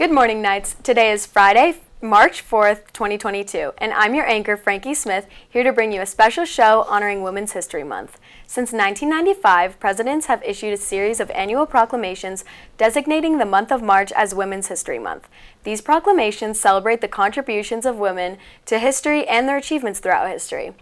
Good morning, Knights. Today is Friday, March 4th, 2022, and I'm your anchor, Frankie Smith, here to bring you a special show honoring Women's History Month. Since 1995, presidents have issued a series of annual proclamations designating the month of March as Women's History Month. These proclamations celebrate the contributions of women to history and their achievements throughout history.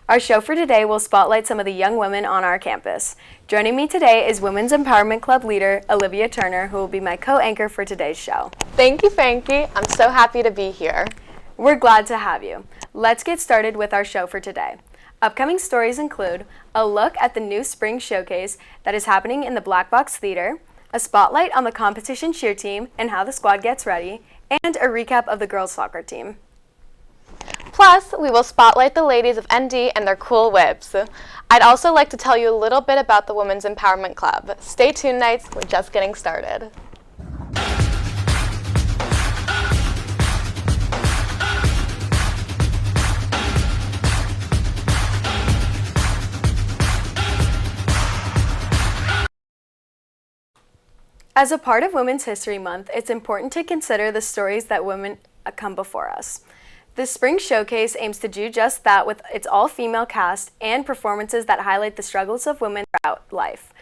Our show for today will spotlight some of the young women on our campus. Joining me today is Women's Empowerment Club leader Olivia Turner, who will be my co-anchor for today's show. Thank you, Frankie. I'm so happy to be here. We're glad to have you. Let's get started with our show for today. Upcoming stories include a look at the new spring showcase that is happening in the Black Box Theater, a spotlight on the competition cheer team and how the squad gets ready, and a recap of the girls' soccer team. Plus, we will spotlight the ladies of ND and their cool whips. I'd also like to tell you a little bit about the Women's Empowerment Club. Stay tuned, Knights. We're just getting started. As a part of Women's History Month, it's important to consider the stories that women come before us. This spring showcase aims to do just that with its all-female cast and performances that highlight the struggles of women throughout life.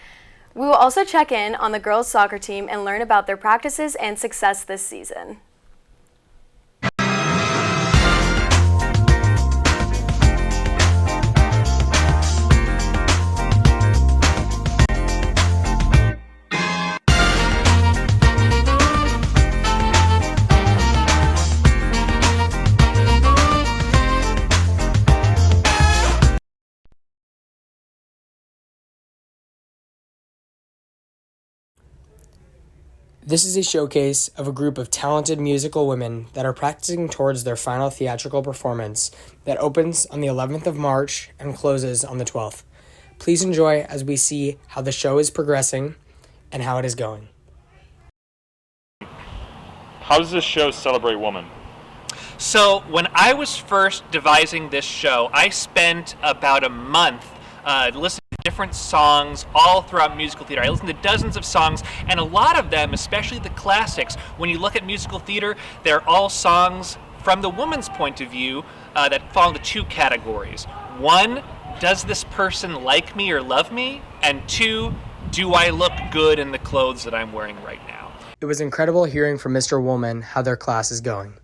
We will also check in on the girls' soccer team and learn about their practices and success this season. This is a showcase of a group of talented musical women that are practicing towards their final theatrical performance that opens on the 11th of March and closes on the 12th. Please enjoy as we see how the show is progressing and how it is going. How does this show celebrate women? So when I was first devising this show, I spent about a month listening to different songs all throughout musical theater. I listened to dozens of songs, and a lot of them, especially the classics, when you look at musical theater, they're all songs from the woman's point of view that fall into two categories. One, does this person like me or love me? And two, do I look good in the clothes that I'm wearing right now? It was incredible hearing from Mr. Woolman how their class is going.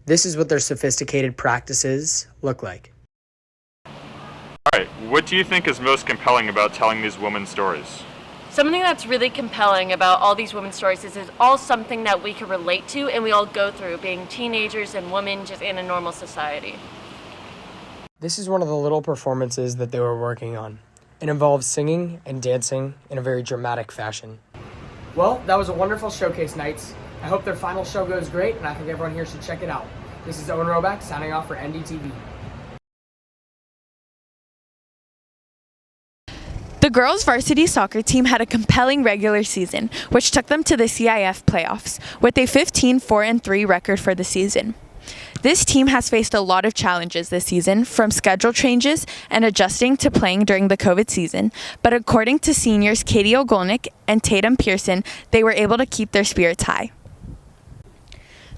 This is what their sophisticated practices look like. All right, what do you think is most compelling about telling these women's stories? Something that's really compelling about all these women's stories is it's all something that we can relate to and we all go through, being teenagers and women just in a normal society. This is one of the little performances that they were working on. It involves singing and dancing in a very dramatic fashion. Well, that was a wonderful showcase, Knights. I hope their final show goes great, and I think everyone here should check it out. This is Owen Roback signing off for NDTV. The girls' varsity soccer team had a compelling regular season, which took them to the CIF playoffs, with a 15-4-3 record for the season. This team has faced a lot of challenges this season, from schedule changes and adjusting to playing during the COVID season, but according to seniors Katie Ogolnik and Tatum Pearson, they were able to keep their spirits high.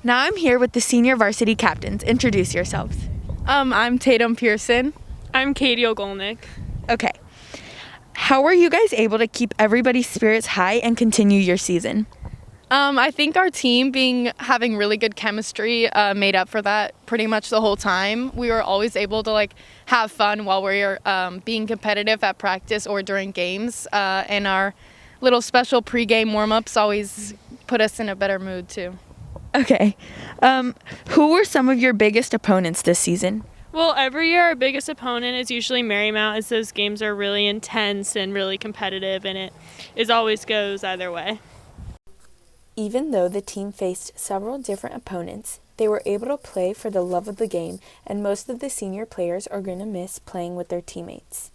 Now I'm here with the senior varsity captains. Introduce yourselves. I'm Tatum Pearson. I'm Katie Ogolnik. Okay. How were you guys able to keep everybody's spirits high and continue your season? I think our team having really good chemistry made up for that pretty much the whole time. We were always able to have fun while we were being competitive at practice or during games, and our little special pregame warm-ups always put us in a better mood too. Okay. Who were some of your biggest opponents this season? Well, every year our biggest opponent is usually Marymount, as those games are really intense and really competitive, and it always goes either way. Even though the team faced several different opponents, they were able to play for the love of the game, and most of the senior players are going to miss playing with their teammates.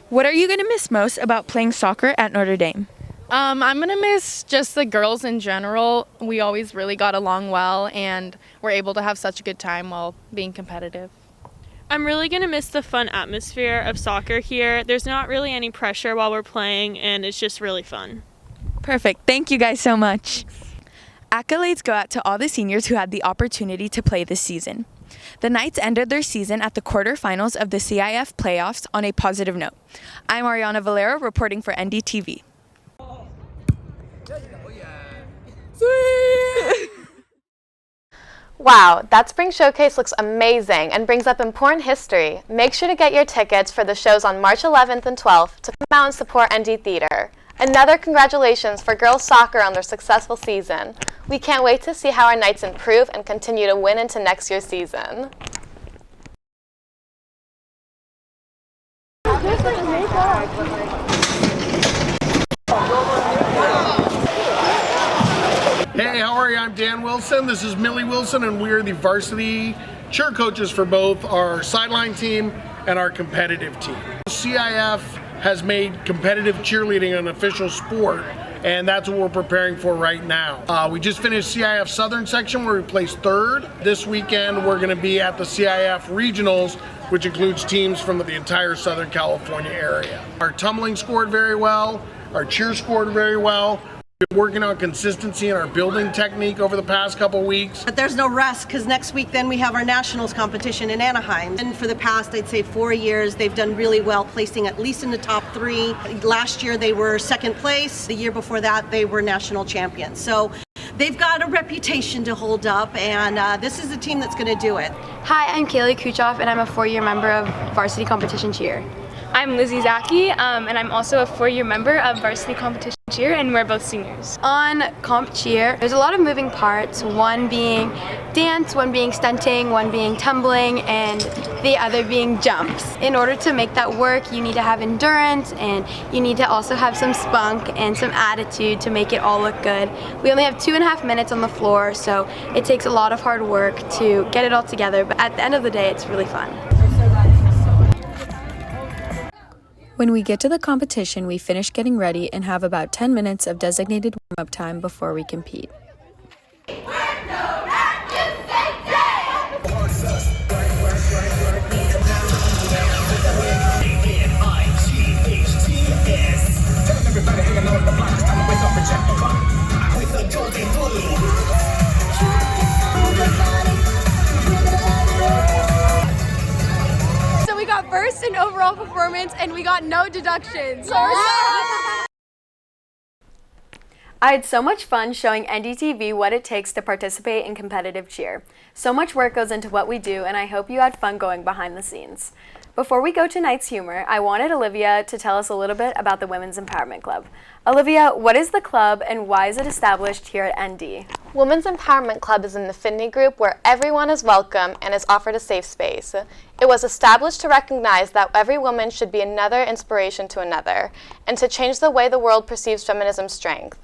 What are you going to miss most about playing soccer at Notre Dame? I'm going to miss just the girls in general. We always really got along well and were able to have such a good time while being competitive. I'm really going to miss the fun atmosphere of soccer here. There's not really any pressure while we're playing, and it's just really fun. Perfect. Thank you guys so much. Accolades go out to all the seniors who had the opportunity to play this season. The Knights ended their season at the quarterfinals of the CIF playoffs on a positive note. I'm Ariana Valero reporting for NDTV. Wow, that spring showcase looks amazing and brings up important history. Make sure to get your tickets for the shows on March 11th and 12th to come out and support ND Theater. Another congratulations for girls soccer on their successful season. We can't wait to see how our Knights improve and continue to win into next year's season. Hey, how are you? I'm Dan Wilson. This is Millie Wilson, and we are the varsity cheer coaches for both our sideline team and our competitive team. CIF has made competitive cheerleading an official sport, and that's what we're preparing for right now. We just finished CIF Southern section where we placed third. This weekend we're going to be at the CIF Regionals, which includes teams from the entire Southern California area. Our tumbling scored very well. Our cheer scored very well. We've been working on consistency in our building technique over the past couple weeks. But there's no rest because next week then we have our nationals competition in Anaheim. And for the past, I'd say 4 years, they've done really well, placing at least in the top 3. Last year they were second place. The year before that they were national champions. So they've got a reputation to hold up, and this is the team that's going to do it. Hi, I'm Kaylee Kuchoff, and I'm a 4-year member of Varsity Competition Cheer. I'm Lizzie Zaki, and I'm also a 4-year member of Varsity Competition Cheer, and we're both seniors. On Comp Cheer, there's a lot of moving parts, one being dance, one being stunting, one being tumbling, and the other being jumps. In order to make that work, you need to have endurance, and you need to also have some spunk and some attitude to make it all look good. We only have 2.5 minutes on the floor, so it takes a lot of hard work to get it all together, but at the end of the day, it's really fun. When we get to the competition, we finish getting ready and have about 10 minutes of designated warm-up time before we compete. We got first in overall performance and we got no deductions. So I had so much fun showing NDTV what it takes to participate in competitive cheer. So much work goes into what we do, and I hope you had fun going behind the scenes. Before we go to Night's Humor, I wanted Olivia to tell us a little bit about the Women's Empowerment Club. Olivia, what is the club and why is it established here at ND? Women's Empowerment Club is an affinity group where everyone is welcome and is offered a safe space. It was established to recognize that every woman should be another inspiration to another, and to change the way the world perceives feminism's strength.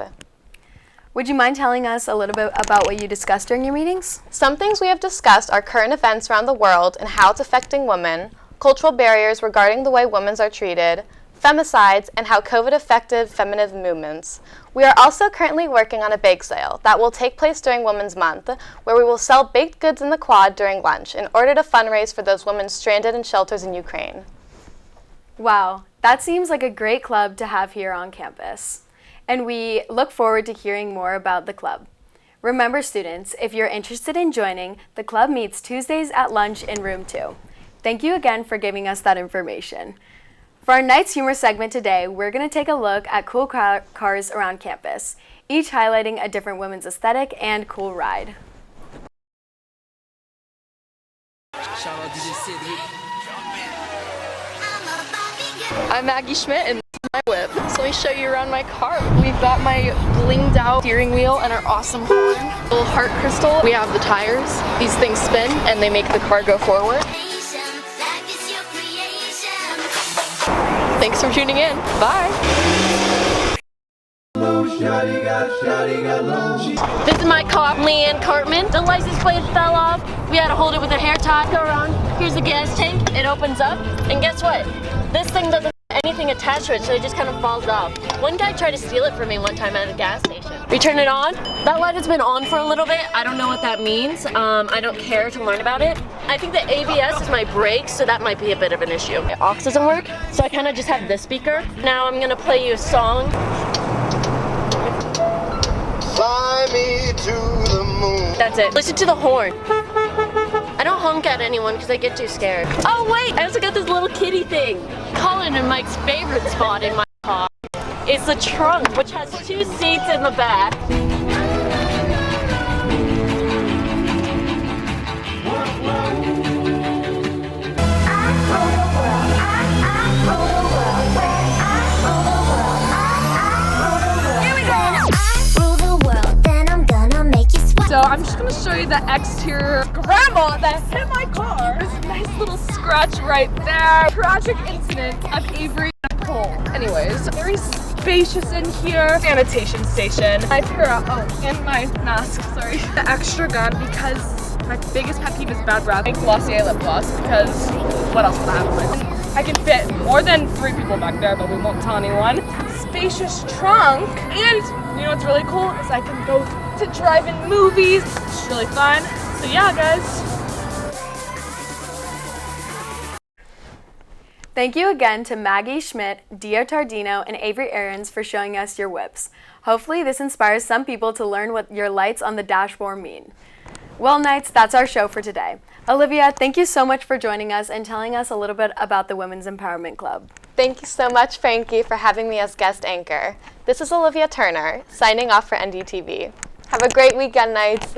Would you mind telling us a little bit about what you discussed during your meetings? Some things we have discussed are current events around the world and how it's affecting women, cultural barriers regarding the way women are treated, femicides, and how COVID affected feminist movements. We are also currently working on a bake sale that will take place during Women's Month, where we will sell baked goods in the quad during lunch in order to fundraise for those women stranded in shelters in Ukraine. Wow, that seems like a great club to have here on campus. And we look forward to hearing more about the club. Remember, students, if you're interested in joining, the club meets Tuesdays at lunch in room 2. Thank you again for giving us that information. For our Night's Humor segment today, we're going to take a look at cool cars around campus, each highlighting a different women's aesthetic and cool ride. Shout out to the city. I'm Maggie Schmidt and this is my whip. So let me show you around my car. We've got my blinged out steering wheel and our awesome horn. Little heart crystal. We have the tires. These things spin and they make the car go forward. Thanks for tuning in. Bye. This is my car, Leanne Cartman. The license plate fell off. We had to hold it with a hair tie. Go around. Here's the gas tank. It opens up. And guess what? This thing doesn't have anything attached to it, so it just kind of falls off. One guy tried to steal it from me one time at a gas station. We turn it on. That light has been on for a little bit. I don't know what that means. I don't care to learn about it. I think the ABS is my brakes, so that might be a bit of an issue. The aux doesn't work, so I kind of just have this speaker. Now I'm gonna play you a song. Fly me to That's it. Listen to the horn. I don't honk at anyone because I get too scared. Oh wait, I also got this little kitty thing. Colin and Mike's favorite spot in my car is the trunk, which has 2 seats in the back. So I'm just gonna show you the exterior. Grandma that hit my car. This nice little scratch right there. Tragic incident of Avery and Nicole. Anyways, very spacious in here. Sanitation station. My para, and my mask, sorry. The extra gun because my biggest pet peeve is bad breath. I Glossier lip gloss because what else would I have? I can fit more than 3 people back there, but we won't tell anyone. Spacious trunk. And you know what's really cool is I can go to drive-in movies. It's really fun. So yeah, guys. Thank you again to Maggie Schmidt, Dio Tardino, and Avery Aarons for showing us your whips. Hopefully this inspires some people to learn what your lights on the dashboard mean. Well, Knights, that's our show for today. Olivia, thank you so much for joining us and telling us a little bit about the Women's Empowerment Club. Thank you so much, Frankie, for having me as guest anchor. This is Olivia Turner, signing off for NDTV. Have a great weekend, Knights.